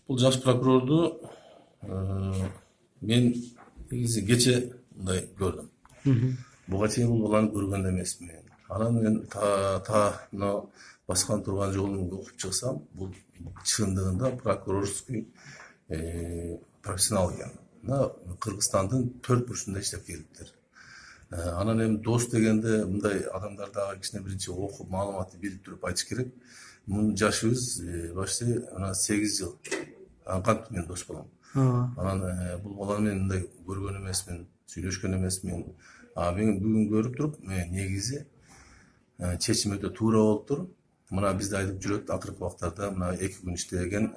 Бул жаш прокурорду мен негизи кече мындай көрдүм. Буга чейин бул баланы көргөн да эмесмин. Анан мен мына баскан турган жолун окуп чыксам, бул чындыгында прокурорский профессионал экен. Мына Кыргызстандын 4 бурчунда иштеп келиптир. Анан эми дос дегенде мындай адамдар дагы кичине биринчи окуп маалыматты билип туруп айтыш керек. Мунун жашыбыз почти 8 жыл. Кантип мен дос болом. Анан бул баланы мен мындай көргөн эмесмин, сүйлөшкөн эмесмин. Мен бүгүн көрүп туруп, негизи чечим өтө туура болуптур. Мына бизде айтып жүрөт, акыркы убактарда мына 2 күн иштеген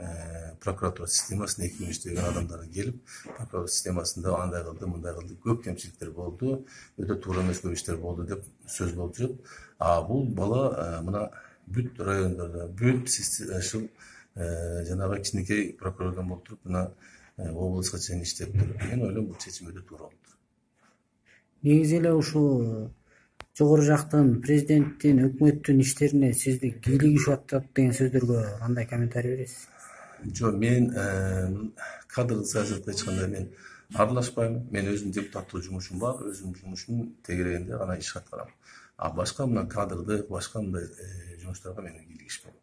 прокуратура системасына 2 күн иштеген адамдар келип, прокуратура системасында андай кылды, мындай кылды, көп кемчиликтер болду, өтө туура эмес көп иштер болду деп сөз болуп жүрөт. Бул бала мына бүт райондордо, бүт ушул жанагы кичинекей прокурордон болуп туруп, мына облуска чейин иштептир. Мен ойлойм, бул чечим өтө туура болуптур. Негизи эле ушул жогору жактын президенттин, өкмөттүн иштерине сизди кийлигишип атат деген сөздөргө кандай комментарий бересиз? Жок, мен кадрлык саясатка эч кандай мен аралашпайм. Мен өзүмдүн депутаттык жумушум бар, өзүмдүн жумушумдун тегерегинде гана иш аткарам. Башка мына кадрдык, башка мындай жумуштарга мен кийлигишпейм.